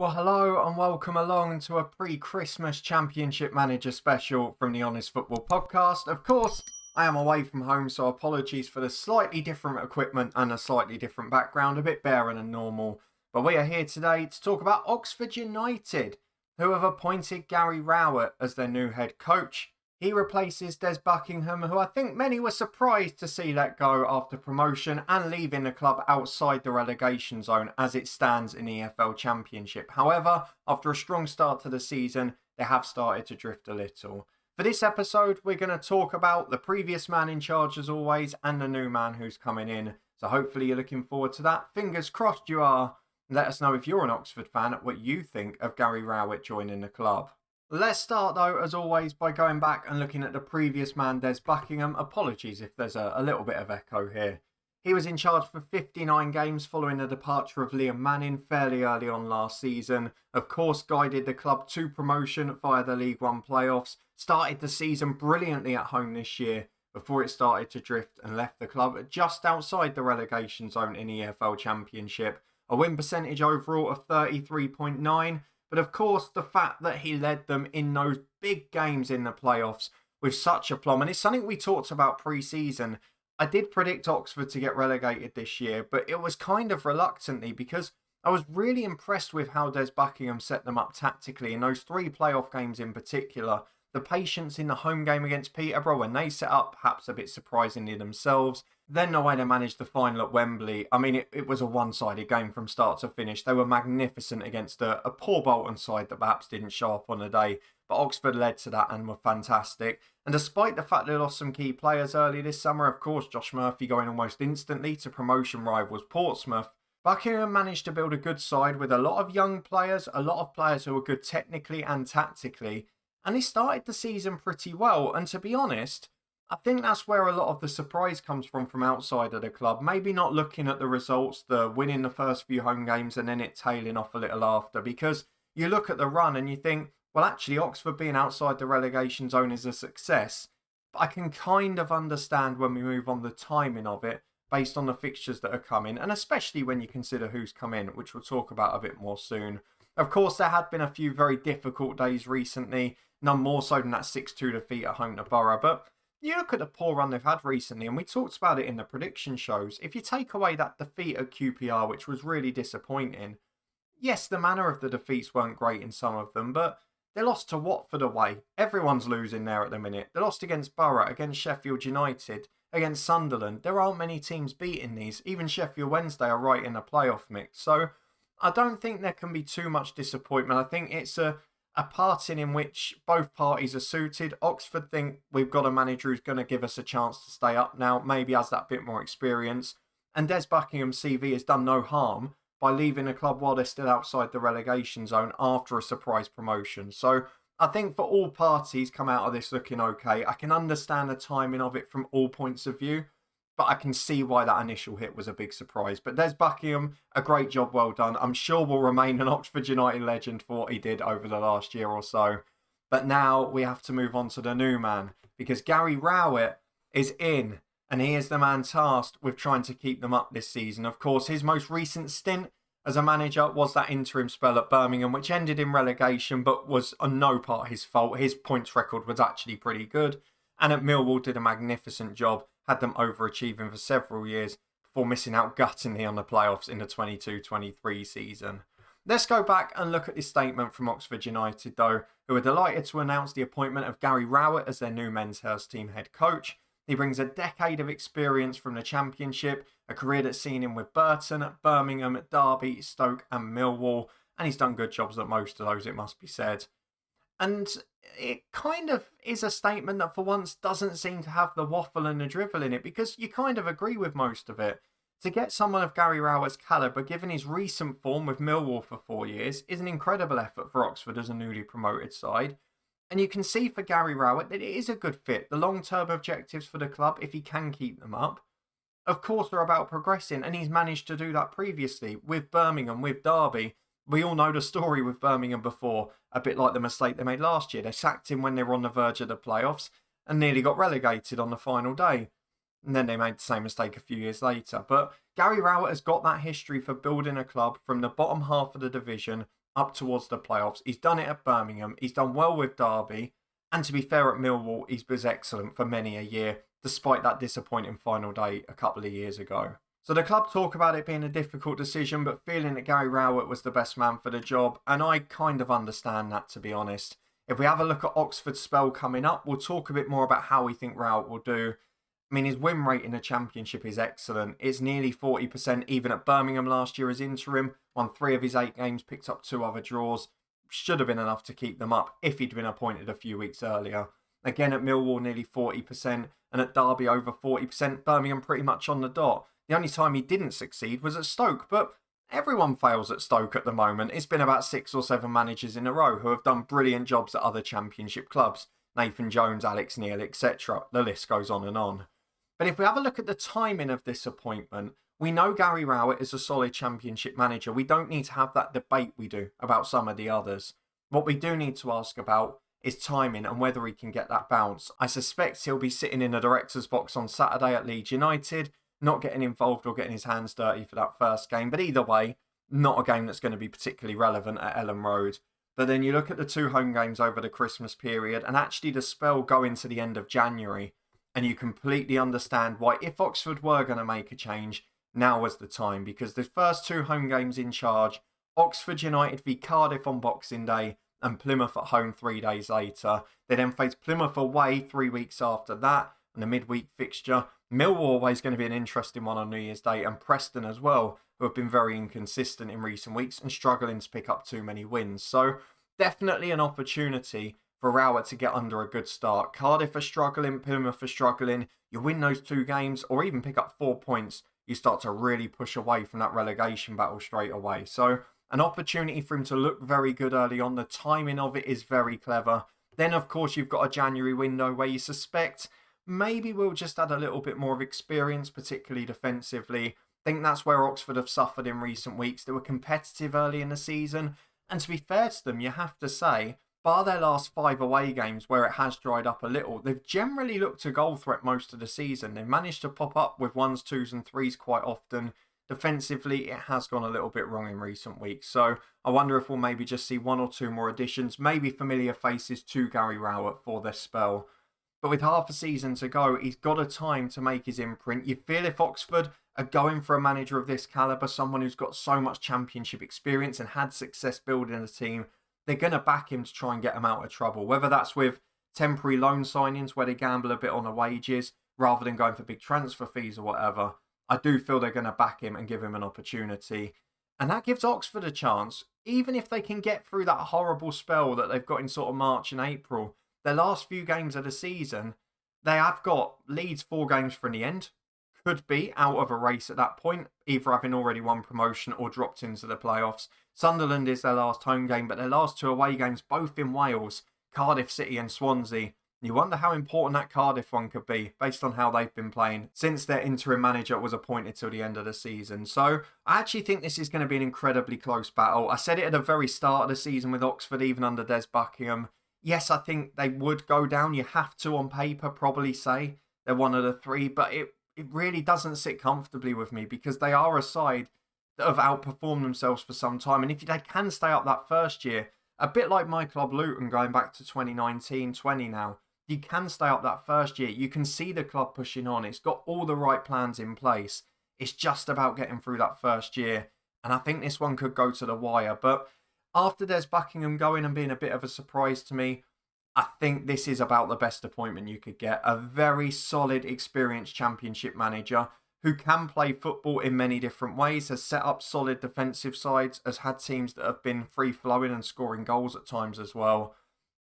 Well, hello and welcome along to a pre-Christmas Championship Manager special from the Honest Football Podcast. Of course, I am away from home, so apologies for the slightly different equipment and a slightly different background, a bit barer than normal. But we are here today to talk about Oxford United, who have appointed Gary Rowett as their new head coach. He replaces Des Buckingham, who I think many were surprised to see let go after promotion and leaving the club outside the relegation zone as it stands in the EFL Championship. However, after a strong start to the season, they have started to drift a little. For this episode, we're going to talk about the previous man in charge as always and the new man who's coming in. So hopefully you're looking forward to that. Fingers crossed you are. Let us know if you're an Oxford fan what you think of Gary Rowett joining the club. Let's start though, as always, by going back and looking at the previous man, Des Buckingham. Apologies if there's a little bit of echo here. He was in charge for 59 games following the departure of Liam Manning fairly early on last season. Of course, guided the club to promotion via the League One playoffs. Started the season brilliantly at home this year before it started to drift and left the club just outside the relegation zone in the EFL Championship. A win percentage overall of 33.9%. But of course, the fact that he led them in those big games in the playoffs with such aplomb, and it's something we talked about pre-season. I did predict Oxford to get relegated this year, but it was kind of reluctantly because I was really impressed with how Des Buckingham set them up tactically in those three playoff games in particular. The patience in the home game against Peterborough when they set up, perhaps a bit surprisingly themselves. Then the way they managed the final at Wembley. I mean, it was a one-sided game from start to finish. They were magnificent against a poor Bolton side that perhaps didn't show up on the day. But Oxford led to that and were fantastic. And despite the fact they lost some key players early this summer, of course, Josh Murphy going almost instantly to promotion rivals Portsmouth, Buckingham managed to build a good side with a lot of young players, a lot of players who were good technically and tactically. And he started the season pretty well. And to be honest, I think that's where a lot of the surprise comes from outside of the club. Maybe not looking at the results, the winning the first few home games and then it tailing off a little after. Because you look at the run and you think, well, actually, Oxford being outside the relegation zone is a success. But I can kind of understand when we move on the timing of it based on the fixtures that are coming. And especially when you consider who's come in, which we'll talk about a bit more soon. Of course, there had been a few very difficult days recently. None more so than that 6-2 defeat at home to Borough. But you look at the poor run they've had recently, and we talked about it in the prediction shows. If you take away that defeat at QPR, which was really disappointing, yes, the manner of the defeats weren't great in some of them, but they lost to Watford away. Everyone's losing there at the minute. They lost against Borough, against Sheffield United, against Sunderland. There aren't many teams beating these. Even Sheffield Wednesday are right in the playoff mix. So I don't think there can be too much disappointment. I think it's a parting in which both parties are suited. Oxford think we've got a manager who's going to give us a chance to stay up now, maybe has that bit more experience. And Des Buckingham's CV has done no harm by leaving a club while they're still outside the relegation zone after a surprise promotion. So I think for all parties come out of this looking okay. I can understand the timing of it from all points of view, but I can see why that initial hit was a big surprise. But Des Buckingham, a great job, well done. I'm sure will remain an Oxford United legend for what he did over the last year or so. But now we have to move on to the new man, because Gary Rowett is in, and he is the man tasked with trying to keep them up this season. Of course, his most recent stint as a manager was that interim spell at Birmingham, which ended in relegation, but was on no part his fault. His points record was actually pretty good. And at Millwall did a magnificent job, had them overachieving for several years before missing out guttingly on the playoffs in the 22-23 season. Let's go back and look at this statement from Oxford United, though, who are delighted to announce the appointment of Gary Rowett as their new men's first team head coach. He brings a decade of experience from the Championship, a career that's seen him with Burton, Birmingham, Derby, Stoke and Millwall, and he's done good jobs at most of those, it must be said. And it kind of is a statement that for once doesn't seem to have the waffle and the drivel in it, because you kind of agree with most of it. To get someone of Gary Rowett's calibre, given his recent form with Millwall for 4 years, is an incredible effort for Oxford as a newly promoted side. And you can see for Gary Rowett that it is a good fit. The long-term objectives for the club, if he can keep them up, of course are about progressing, and he's managed to do that previously with Birmingham, with Derby. We all know the story with Birmingham before, a bit like the mistake they made last year. They sacked him when they were on the verge of the playoffs and nearly got relegated on the final day. And then they made the same mistake a few years later. But Gary Rowett has got that history for building a club from the bottom half of the division up towards the playoffs. He's done it at Birmingham. He's done well with Derby. And to be fair, at Millwall, he was excellent for many a year, despite that disappointing final day a couple of years ago. So the club talk about it being a difficult decision, but feeling that Gary Rowett was the best man for the job. And I kind of understand that, to be honest. If we have a look at Oxford's spell coming up, we'll talk a bit more about how we think Rowett will do. I mean, his win rate in the Championship is excellent. It's nearly 40%, even at Birmingham last year as interim. Won 3 of his 8 games, picked up 2 other draws. Should have been enough to keep them up if he'd been appointed a few weeks earlier. Again, at Millwall, nearly 40%, and at Derby, over 40%. Birmingham pretty much on the dot. The only time he didn't succeed was at Stoke, but everyone fails at Stoke at the moment. It's been about 6 or 7 managers in a row who have done brilliant jobs at other Championship clubs. Nathan Jones, Alex Neil, etc. The list goes on and on. But if we have a look at the timing of this appointment, we know Gary Rowett is a solid Championship manager. We don't need to have that debate we do about some of the others. What we do need to ask about is timing and whether he can get that bounce. I suspect he'll be sitting in the director's box on Saturday at Leeds United, not getting involved or getting his hands dirty for that first game. But either way, not a game that's going to be particularly relevant at Ellen Road. But then you look at the 2 home games over the Christmas period and actually the spell going to the end of January. And you completely understand why, if Oxford were going to make a change, now was the time. Because the first 2 home games in charge, Oxford United v Cardiff on Boxing Day and Plymouth at home 3 days later. They then face Plymouth away 3 weeks after that, and a midweek fixture. Millwall always going to be an interesting one on New Year's Day, and Preston as well, who have been very inconsistent in recent weeks and struggling to pick up too many wins. So definitely an opportunity for Rowett to get under a good start. Cardiff are struggling, Plymouth are struggling. You win those 2 games or even pick up 4 points, you start to really push away from that relegation battle straight away. So an opportunity for him to look very good early on. The timing of it is very clever. Then, of course, you've got a January window where you suspect maybe we'll just add a little bit more of experience, particularly defensively. I think that's where Oxford have suffered in recent weeks. They were competitive early in the season. And to be fair to them, you have to say, bar their last 5 away games where it has dried up a little, they've generally looked a goal threat most of the season. They've managed to pop up with 1s, 2s and 3s quite often. Defensively, it has gone a little bit wrong in recent weeks. So I wonder if we'll maybe just see 1 or 2 more additions, maybe familiar faces to Gary Rowett for this spell. But with half a season to go, he's got a time to make his imprint. You feel if Oxford are going for a manager of this calibre, someone who's got so much Championship experience and had success building a team, they're going to back him to try and get him out of trouble. Whether that's with temporary loan signings where they gamble a bit on the wages rather than going for big transfer fees or whatever, I do feel they're going to back him and give him an opportunity. And that gives Oxford a chance, even if they can get through that horrible spell that they've got in sort of March and April. Their last few games of the season, they have got Leeds 4 games from the end. Could be out of a race at that point, either having already won promotion or dropped into the playoffs. Sunderland is their last home game, but their last 2 away games, both in Wales, Cardiff City and Swansea. You wonder how important that Cardiff one could be, based on how they've been playing since their interim manager was appointed till the end of the season. So I actually think this is going to be an incredibly close battle. I said it at the very start of the season with Oxford, even under Des Buckingham. Yes, I think they would go down. You have to, on paper, probably say they're one of the 3, but it really doesn't sit comfortably with me because they are a side that have outperformed themselves for some time. And if they can stay up that first year, a bit like my club Luton going back to 2019-20 now, you can stay up that first year. You can see the club pushing on. It's got all the right plans in place. It's just about getting through that first year. And I think this one could go to the wire. But after Des Buckingham going and being a bit of a surprise to me, I think this is about the best appointment you could get. A very solid, experienced Championship manager who can play football in many different ways, has set up solid defensive sides, has had teams that have been free-flowing and scoring goals at times as well,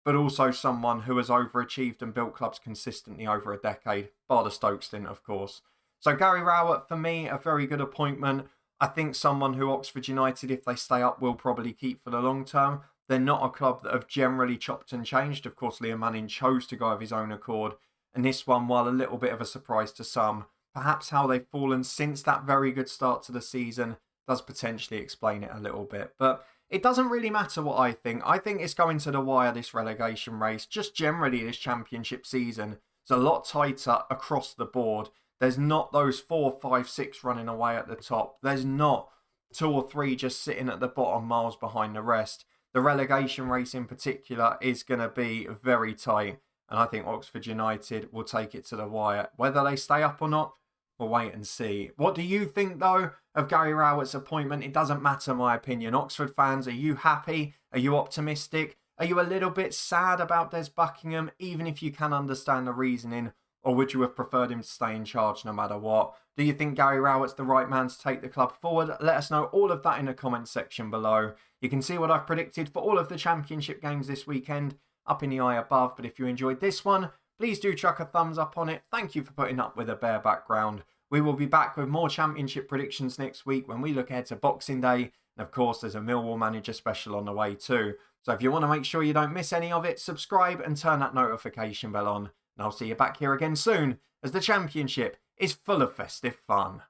but also someone who has overachieved and built clubs consistently over a decade, bar the Stoke stint, of course. So Gary Rowett, for me, a very good appointment. I think someone who Oxford United, if they stay up, will probably keep for the long term. They're not a club that have generally chopped and changed. Of course, Liam Manning chose to go of his own accord. And this one, while a little bit of a surprise to some, perhaps how they've fallen since that very good start to the season does potentially explain it a little bit. But it doesn't really matter what I think. I think it's going to the wire, this relegation race. Just generally, this Championship season is a lot tighter across the board. There's not those 4, 5, 6 running away at the top. There's not 2 or 3 just sitting at the bottom, miles behind the rest. The relegation race in particular is going to be very tight, and I think Oxford United will take it to the wire. Whether they stay up or not, we'll wait and see. What do you think, though, of Gary Rowett's appointment? It doesn't matter, my opinion. Oxford fans, are you happy? Are you optimistic? Are you a little bit sad about Des Buckingham, even if you can understand the reasoning? Or would you have preferred him to stay in charge no matter what? Do you think Gary Rowett's the right man to take the club forward? Let us know all of that in the comments section below. You can see what I've predicted for all of the championship games this weekend up in the eye above. But if you enjoyed this one, please do chuck a thumbs up on it. Thank you for putting up with a bare background. We will be back with more championship predictions next week when we look ahead to Boxing Day. And of course, there's a Millwall manager special on the way too. So if you want to make sure you don't miss any of it, subscribe and turn that notification bell on. And I'll see you back here again soon as the championship is full of festive fun.